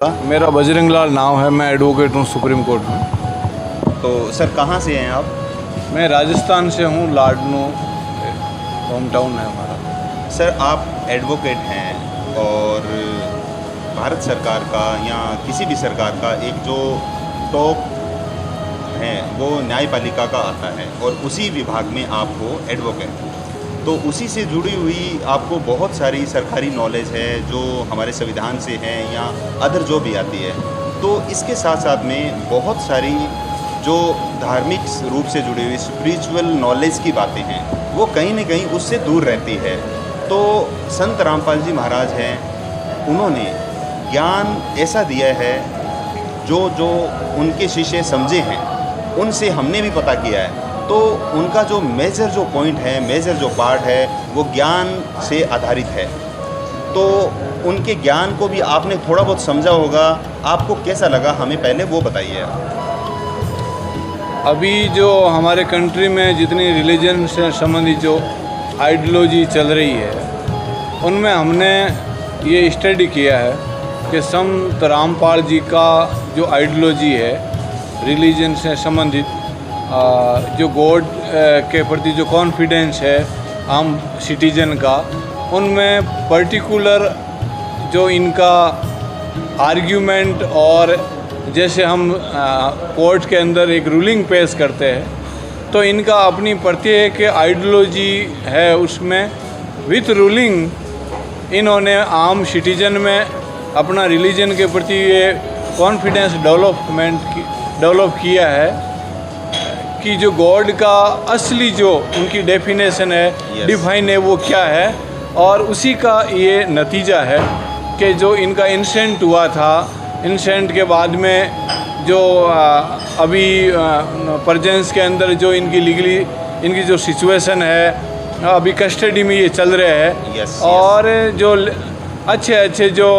मेरा बजरंग लाल नाम है। मैं एडवोकेट हूँ सुप्रीम कोर्ट में। तो सर कहाँ से हैं आप? मैं राजस्थान से हूँ, लाडनू होम टाउन है हमारा। सर आप एडवोकेट हैं और भारत सरकार का या किसी भी सरकार का एक जो टॉप है वो न्यायपालिका का आता है और उसी विभाग में आप हो एडवोकेट। तो उसी से जुड़ी हुई आपको बहुत सारी सरकारी नॉलेज है जो हमारे संविधान से है या अदर जो भी आती है। तो इसके साथ साथ में बहुत सारी जो धार्मिक रूप से जुड़ी हुई स्पिरिचुअल नॉलेज की बातें हैं वो कहीं ना कहीं उससे दूर रहती है। तो संत रामपाल जी महाराज हैं, उन्होंने ज्ञान ऐसा दिया है जो जो उनके शिष्य समझे हैं उनसे हमने भी पता किया है। तो उनका जो मेजर जो पॉइंट है, मेजर जो पार्ट है वो ज्ञान से आधारित है। तो उनके ज्ञान को भी आपने थोड़ा बहुत समझा होगा, आपको कैसा लगा हमें पहले वो बताइए। अभी जो हमारे कंट्री में जितनी रिलीजन से संबंधित जो आइडियोलॉजी चल रही है उनमें हमने ये स्टडी किया है कि संत रामपाल जी का जो आइडियोलॉजी है रिलीजन से संबंधित, जो गॉड के प्रति जो कॉन्फिडेंस है आम सिटीजन का, उनमें पर्टिकुलर जो इनका आर्ग्यूमेंट और जैसे हम कोर्ट के अंदर एक रूलिंग पेश करते हैं तो इनका अपनी प्रत्येक आइडियोलॉजी है, उसमें विथ रूलिंग इन्होंने आम सिटीजन में अपना रिलीजन के प्रति ये कॉन्फिडेंस डेवलप किया है कि जो गॉड का असली जो उनकी डेफिनेशन है, डिफाइन है, वो क्या है। और उसी का ये नतीजा है कि जो इनका इंसेंट हुआ था, इंसेंट के बाद में जो अभी प्रेजेंस के अंदर जो इनकी लीगली इनकी जो सिचुएशन है, अभी कस्टडी में ये चल रहे हैं। और जो अच्छे जो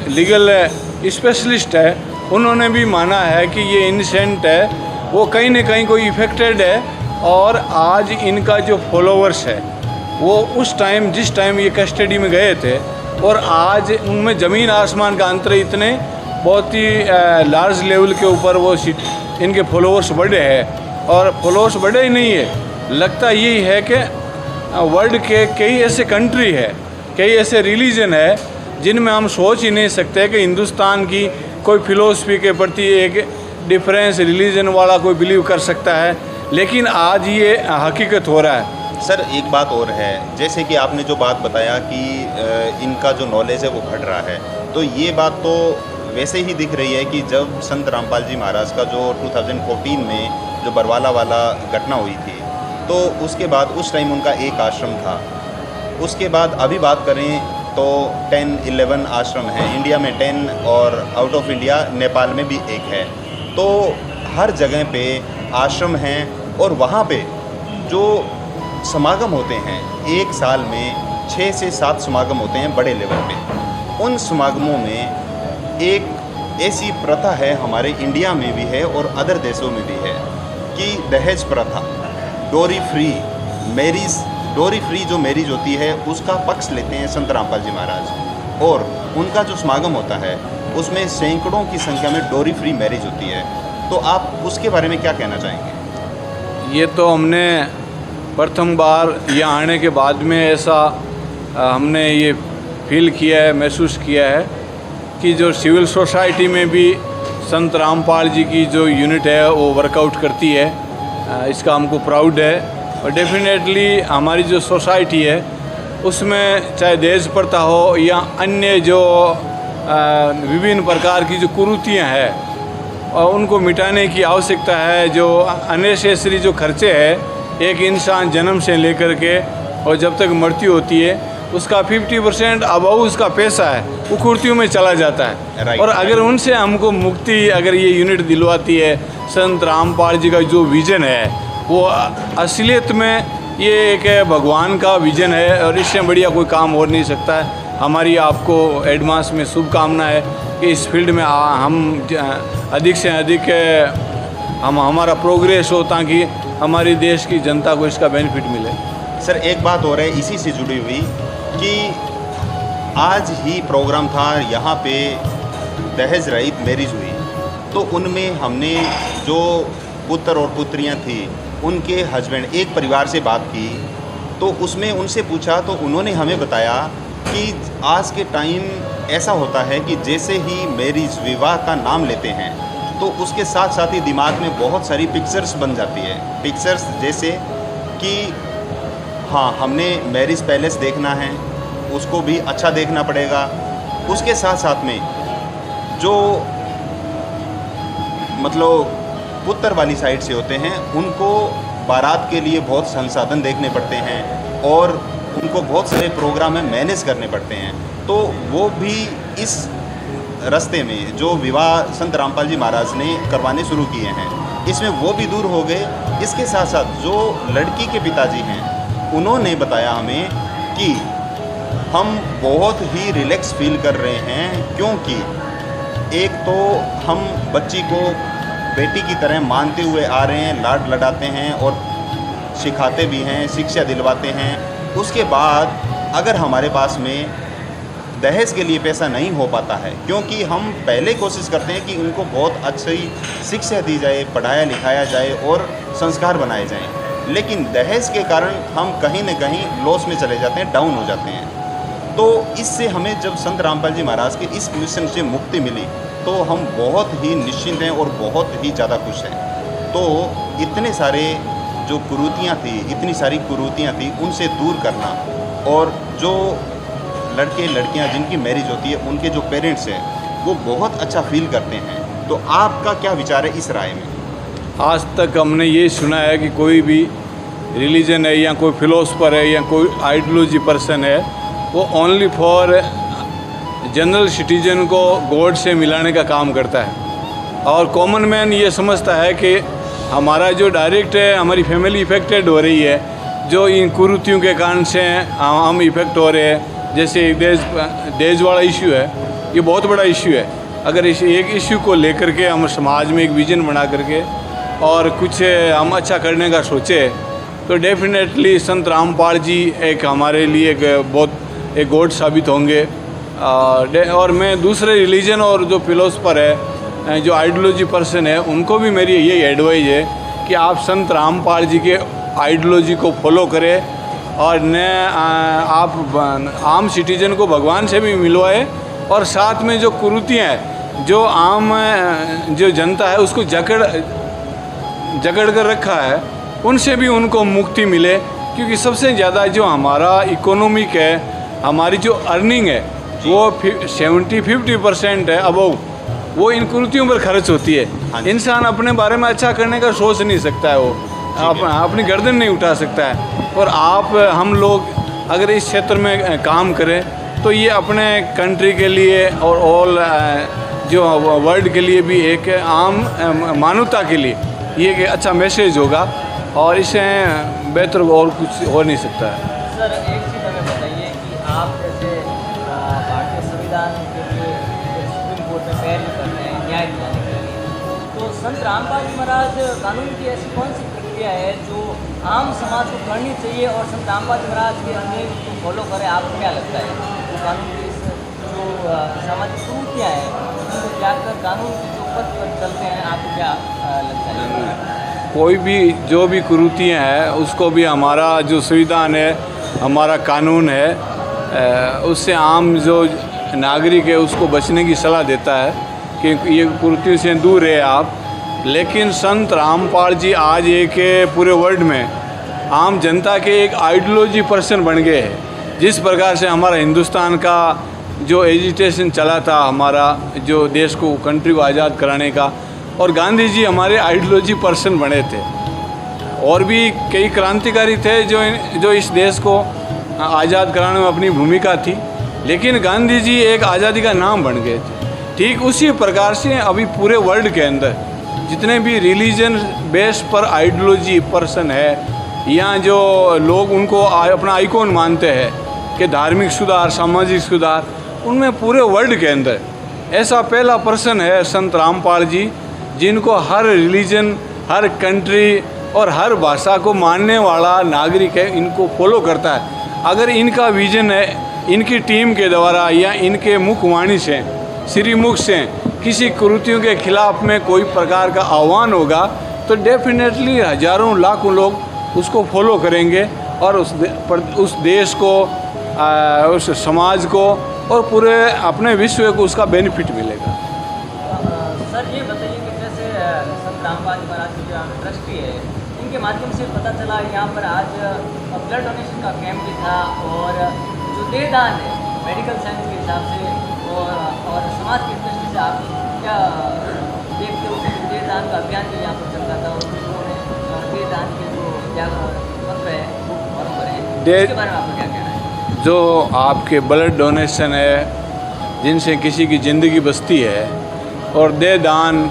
लीगल स्पेशलिस्ट है उन्होंने भी माना है कि ये इनसेंट है, वो कहीं ना कहीं कोई इफेक्टेड है। और आज इनका जो फॉलोवर्स है वो उस टाइम जिस टाइम ये कस्टडी में गए थे और आज उनमें ज़मीन आसमान का अंतर, इतने बहुत ही लार्ज लेवल के ऊपर वो इनके फॉलोवर्स बढ़े हैं। और फॉलोवर्स बढ़े ही नहीं है, लगता यही है कि वर्ल्ड के कई ऐसे कंट्री है, कई ऐसे रिलीजन है जिनमें हम सोच ही नहीं सकते कि हिंदुस्तान की कोई फिलोसफी के प्रति एक डिफरेंस रिलीजन वाला कोई बिलीव कर सकता है, लेकिन आज ये हकीकत हो रहा है। सर एक बात और है, जैसे कि आपने जो बात बताया कि इनका जो नॉलेज है वो घट रहा है, तो ये बात तो वैसे ही दिख रही है कि जब संत रामपाल जी महाराज का जो 2014 में जो बरवाला वाला घटना हुई थी तो उसके बाद उस टाइम उनका एक आश्रम था। उसके बाद अभी बात करें तो 10-11 आश्रम हैं इंडिया में, 10 और आउट ऑफ इंडिया नेपाल में भी एक है। तो हर जगह पे आश्रम हैं और वहाँ पे जो समागम होते हैं एक साल में 6 से 7 समागम होते हैं बड़े लेवल पे। उन समागमों में एक ऐसी प्रथा है, हमारे इंडिया में भी है और अदर देशों में भी है कि दहेज प्रथा, डोरी फ्री जो मैरिज होती है उसका पक्ष लेते हैं संत रामपाल जी महाराज। और उनका जो समागम होता है उसमें सैकड़ों की संख्या में डोरी फ्री मैरिज होती है। तो आप उसके बारे में क्या कहना चाहेंगे? ये तो हमने प्रथम बार यहाँ आने के बाद में ऐसा हमने ये फील किया है, महसूस किया है कि जो सिविल सोसाइटी में भी संत रामपाल जी की जो यूनिट है वो वर्कआउट करती है। इसका हमको प्राउड है। और डेफिनेटली हमारी जो सोसाइटी है उसमें चाहे दहेज प्रथा हो या अन्य जो विभिन्न प्रकार की जो कुरीतियाँ हैं और उनको मिटाने की आवश्यकता है। जो अननेसेसरी जो खर्चे हैं एक इंसान जन्म से लेकर के और जब तक मृत्यु होती है उसका 50% अबाउ उसका पैसा है वो कुर्तियों में चला जाता है। और अगर उनसे हमको मुक्ति अगर ये यूनिट दिलवाती है, संत रामपाल जी का जो विज़न है वो असलियत में ये एक भगवान का विज़न है और इससे बढ़िया कोई काम हो नहीं सकता है। हमारी आपको एडवांस में शुभकामना है कि इस फील्ड में हम अधिक से अधिक हमारा प्रोग्रेस हो ताकि हमारी देश की जनता को इसका बेनिफिट मिले। सर एक बात और है इसी से जुड़ी हुई कि आज ही प्रोग्राम था यहाँ पे दहेज रहित मैरिज हुई, तो उनमें हमने जो पुत्र और पुत्रियां थी उनके हस्बैंड एक परिवार से बात की, तो उसमें उनसे पूछा तो उन्होंने हमें बताया कि आज के टाइम ऐसा होता है कि जैसे ही मैरिज विवाह का नाम लेते हैं तो उसके साथ साथ ही दिमाग में बहुत सारी पिक्चर्स बन जाती है। पिक्चर्स जैसे कि हाँ, हमने मैरिज पैलेस देखना है, उसको भी अच्छा देखना पड़ेगा। उसके साथ साथ में जो मतलब पुत्र वाली साइड से होते हैं उनको बारात के लिए बहुत संसाधन देखने पड़ते हैं और उनको बहुत सारे प्रोग्राम में मैनेज करने पड़ते हैं। तो वो भी इस रास्ते में जो विवाह संत रामपाल जी महाराज ने करवाने शुरू किए हैं, इसमें वो भी दूर हो गए। इसके साथ साथ जो लड़की के पिताजी हैं उन्होंने बताया हमें कि हम बहुत ही रिलैक्स फील कर रहे हैं, क्योंकि एक तो हम बच्ची को बेटी की तरह मानते हुए आ रहे हैं, लाड लडाते हैं और सिखाते भी हैं, शिक्षा दिलवाते हैं। उसके बाद अगर हमारे पास में दहेज के लिए पैसा नहीं हो पाता है, क्योंकि हम पहले कोशिश करते हैं कि उनको बहुत अच्छी शिक्षा दी जाए, पढ़ाया लिखाया जाए और संस्कार बनाए जाएं, लेकिन दहेज के कारण हम कहीं न कहीं लॉस में चले जाते हैं, डाउन हो जाते हैं। तो इससे हमें जब संत रामपाल जी महाराज के इस मिशन से मुक्ति मिली तो हम बहुत ही निश्चिंत हैं और बहुत ही ज़्यादा खुश हैं। तो इतने सारे जो कुरीतियाँ थी, इतनी सारी कुरीतियाँ थी, उनसे दूर करना, और जो लड़के लड़कियाँ जिनकी मैरिज होती है उनके जो पेरेंट्स हैं वो बहुत अच्छा फील करते हैं। तो आपका क्या विचार है इस राय में? आज तक हमने ये सुना है कि कोई भी रिलीजन है या कोई फिलोसफर है या कोई आइडियोलॉजी पर्सन है, वो ओनली फॉर जनरल सिटीजन को गॉड से मिलाने का काम करता है, और कॉमन मैन ये समझता है कि हमारा जो डायरेक्ट है, हमारी फैमिली इफेक्टेड हो रही है, जो इन कुरीतियों के कारण से हम इफेक्ट हो रहे हैं। जैसे दहेज वाला इशू है, ये बहुत बड़ा इशू है। अगर इस एक इशू को लेकर के हम समाज में एक विजन बना करके और कुछ हम अच्छा करने का सोचे तो डेफिनेटली संत रामपाल जी एक हमारे लिए एक गॉड साबित होंगे। और मैं दूसरे रिलीजन और जो फिलोसफर है, जो आइडियोलॉजी पर्सन है, उनको भी मेरी यही एडवाइस है कि आप संत रामपाल जी के आइडियोलॉजी को फॉलो करें और न आप आम सिटीजन को भगवान से भी मिलवाए, और साथ में जो कुरीतियाँ हैं, जो आम जो जनता है उसको जकड़ कर रखा है, उनसे भी उनको मुक्ति मिले। क्योंकि सबसे ज़्यादा जो हमारा इकोनॉमिक है, हमारी जो अर्निंग है, वो 70-50% है अबव, वो इन कुरीतियों पर खर्च होती है। इंसान अपने बारे में अच्छा करने का सोच नहीं सकता है, वो अपनी गर्दन नहीं उठा सकता है। और हम लोग अगर इस क्षेत्र में काम करें तो ये अपने कंट्री के लिए और ऑल जो वर्ल्ड के लिए भी एक आम मानवता के लिए ये एक अच्छा मैसेज होगा, और इससे बेहतर और कुछ हो नहीं सकता है। सर, एक चीज़ हमें बताइए कि आप जैसे भारतीय संविधान के लिए सुप्रीम कोर्ट में पैरवी कर रहे हैं न्याय दिलाने के लिए, तो संत रामपाल जी महाराज कानून की ऐसी कौन सी प्रक्रिया है जो आम समाज को करनी चाहिए और संत रामपाल जी महाराज के अन्य को फॉलो करें? आपको क्या लगता है तो कानून की जो सामाजिक कुरीतियाँ हैं उनको जाकर कानून के जो पथ पर चलते हैं, आपको क्या लगता है? कोई भी जो भी कुरीतियाँ हैं उसको भी हमारा जो संविधान है, हमारा कानून है, उससे आम जो नागरिक है उसको बचने की सलाह देता है कि ये कुरीतियों से दूर रहे आप। लेकिन संत रामपाल जी आज एक पूरे वर्ल्ड में आम जनता के एक आइडियोलॉजी पर्सन बन गए हैं। जिस प्रकार से हमारा हिंदुस्तान का जो एजिटेशन चला था, हमारा जो देश को, कंट्री को आज़ाद कराने का, और गांधी जी हमारे आइडियोलॉजी पर्सन बने थे, और भी कई क्रांतिकारी थे जो इस देश को आज़ाद कराने में अपनी भूमिका थी, लेकिन गांधी जी एक आज़ादी का नाम बन गए थे। ठीक उसी प्रकार से अभी पूरे वर्ल्ड के अंदर जितने भी रिलीजन बेस पर आइडियोलॉजी पर्सन है, या जो लोग उनको अपना आइकॉन मानते हैं कि धार्मिक सुधार, सामाजिक सुधार, उनमें पूरे वर्ल्ड के अंदर ऐसा पहला पर्सन है संत रामपाल जी, जिनको हर रिलीजन, हर कंट्री और हर भाषा को मानने वाला नागरिक है इनको फॉलो करता है। अगर इनका विजन है, इनकी टीम के द्वारा या इनके मुखवाणी से श्रीमुख से किसी कुरीतियों के खिलाफ में कोई प्रकार का आह्वान होगा तो डेफिनेटली हजारों लाखों लोग उसको फॉलो करेंगे और उस देश को, उस समाज को और पूरे अपने विश्व को उसका बेनिफिट मिलेगा। सर ये बताइए कि जैसे संत रामपाल जी महाराज की जो ट्रस्टी है, इनके माध्यम से पता चला यहाँ पर आज ब्लड डोनेशन का कैंप भी था और जो देहदान है मेडिकल साइंस के हिसाब से और समाज की दृष्टि से आप क्या देखते हो कि देहदान का अभियान जो यहाँ पर चल रहा था और उन्होंने देहदान के जो क्या मंत्र है वो फॉलो करें, इसके बारे में आपका क्या कहना है? जो आपके ब्लड डोनेशन है, जिनसे किसी की ज़िंदगी बचती है, और दे दान,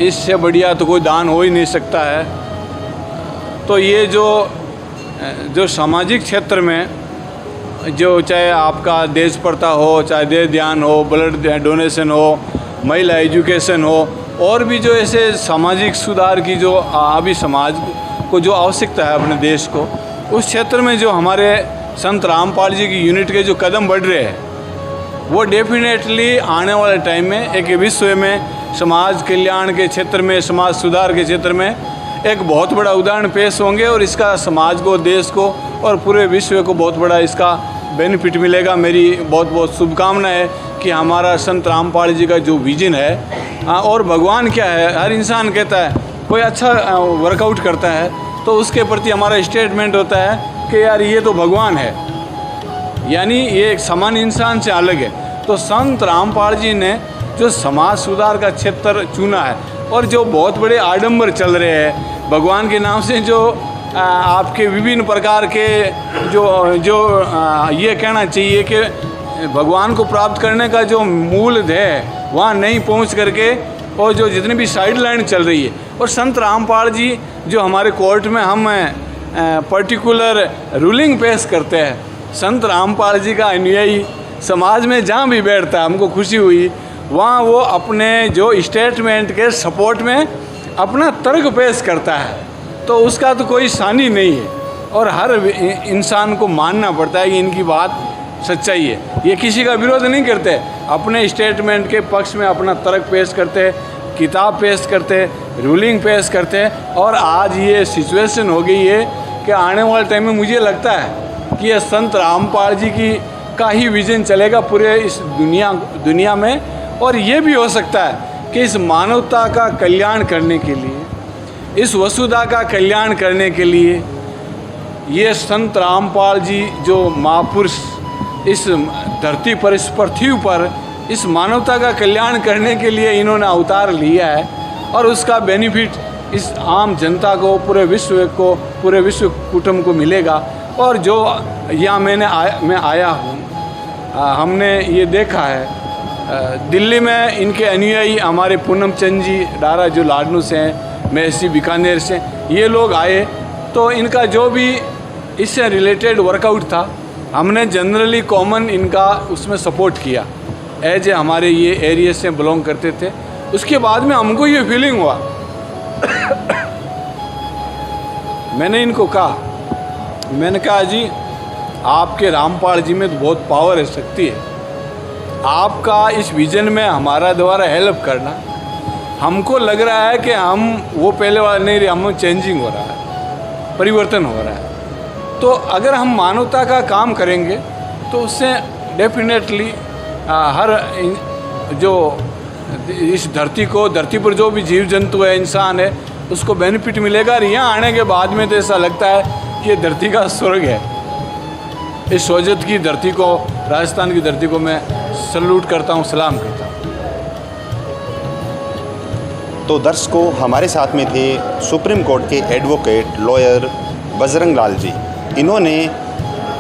इससे बढ़िया तो कोई दान हो ही नहीं सकता है। तो ये जो सामाजिक क्षेत्र में जो चाहे आपका देश प्रथा हो, चाहे दे ध्यान हो, ब्लड डोनेशन हो, महिला एजुकेशन हो, और भी जो ऐसे सामाजिक सुधार की जो अभी समाज को जो आवश्यकता है अपने देश को, उस क्षेत्र में जो हमारे संत रामपाल जी की यूनिट के जो कदम बढ़ रहे हैं वो डेफिनेटली आने वाले टाइम में एक विश्व में समाज कल्याण के क्षेत्र में, समाज सुधार के क्षेत्र में एक बहुत बड़ा उदाहरण पेश होंगे और इसका समाज को, देश को और पूरे विश्व को बहुत बड़ा इसका बेनिफिट मिलेगा। मेरी बहुत बहुत शुभकामना है कि हमारा संत रामपाल जी का जो विजन है, और भगवान क्या है, हर इंसान कहता है कोई अच्छा वर्कआउट करता है तो उसके प्रति हमारा स्टेटमेंट होता है कि यार ये तो भगवान है, यानी ये एक सामान्य इंसान से अलग है। तो संत रामपाल जी ने जो समाज सुधार का क्षेत्र चुना है और जो बहुत बड़े आडंबर चल रहे हैं भगवान के नाम से, जो आपके विभिन्न प्रकार के जो ये कहना चाहिए कि भगवान को प्राप्त करने का जो मूल है वहाँ नहीं पहुँच करके, और जो जितनी भी साइड लाइन चल रही है, और संत रामपाल जी जो हमारे कोर्ट में हम पर्टिकुलर रूलिंग पेश करते हैं, संत रामपाल जी का अनुयायी समाज में जहाँ भी बैठता है, हमको खुशी हुई वहाँ वो अपने जो स्टेटमेंट के सपोर्ट में अपना तर्क पेश करता है, तो उसका तो कोई सानी नहीं है और हर इंसान को मानना पड़ता है कि इनकी बात सच्चाई है। ये किसी का विरोध नहीं करते, अपने स्टेटमेंट के पक्ष में अपना तर्क पेश करते, किताब पेश करते, रूलिंग पेश करते, और आज ये सिचुएशन हो गई है कि आने वाले टाइम में मुझे लगता है कि ये संत रामपाल जी का ही विजन चलेगा पूरे इस दुनिया में। और ये भी हो सकता है कि इस मानवता का कल्याण करने के लिए, इस वसुधा का कल्याण करने के लिए ये संत रामपाल जी जो महापुरुष इस धरती पर, इस पृथ्वी पर इस मानवता का कल्याण करने के लिए इन्होंने अवतार लिया है, और उसका बेनिफिट इस आम जनता को, पूरे विश्व कुटुंब को मिलेगा। और जो यहाँ मैं आया हूँ, हमने ये देखा है दिल्ली में इनके अनुयायी हमारे पूनम चंद जी डारा जो लाडनू से हैं, महसी बीकानेर से, ये लोग आए तो इनका जो भी इससे रिलेटेड वर्कआउट था हमने जनरली कॉमन इनका उसमें सपोर्ट किया, एज ए हमारे ये एरिया से बिलोंग करते थे। उसके बाद में हमको ये फीलिंग हुआ मैंने इनको कहा, मैंने कहा जी आपके रामपाल जी में तो बहुत पावर है, शक्ति है, आपका इस विजन में हमारा द्वारा हेल्प करना, हमको लग रहा है कि हम वो पहले वाला नहीं रहे, हम चेंजिंग हो रहा है, परिवर्तन हो रहा है। तो अगर हम मानवता का काम करेंगे तो उससे डेफिनेटली हर जो इस धरती पर जो भी जीव जंतु है, इंसान है, उसको बेनिफिट मिलेगा। और यहाँ आने के बाद में तो ऐसा लगता है कि ये धरती का स्वर्ग है। इस सोजत की धरती को, राजस्थान की धरती को मैं सल्यूट करता हूँ, सलाम करता हूँ। तो दर्शकों, हमारे साथ में थे सुप्रीम कोर्ट के एडवोकेट लॉयर बजरंग लाल जी। इन्होंने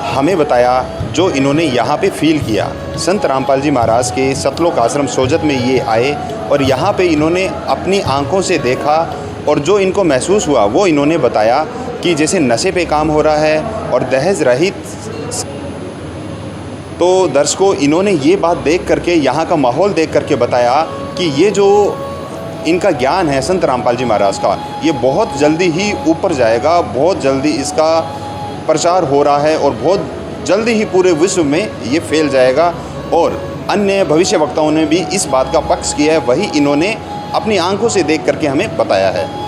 हमें बताया जो इन्होंने यहाँ पे फील किया। संत रामपाल जी महाराज के सतलोक आश्रम सोजत में ये आए और यहाँ पे इन्होंने अपनी आंखों से देखा, और जो इनको महसूस हुआ वो इन्होंने बताया कि जैसे नशे पे काम हो रहा है और दहेज रहित। तो दर्शकों, इन्होंने ये बात देख करके, यहाँ का माहौल देख करके बताया कि ये जो इनका ज्ञान है संत रामपाल जी महाराज का, ये बहुत जल्दी ही ऊपर जाएगा, बहुत जल्दी इसका प्रचार हो रहा है और बहुत जल्दी ही पूरे विश्व में ये फैल जाएगा। और अन्य भविष्य वक्ताओं ने भी इस बात का पक्ष किया है, वही इन्होंने अपनी आंखों से देख करके हमें बताया है।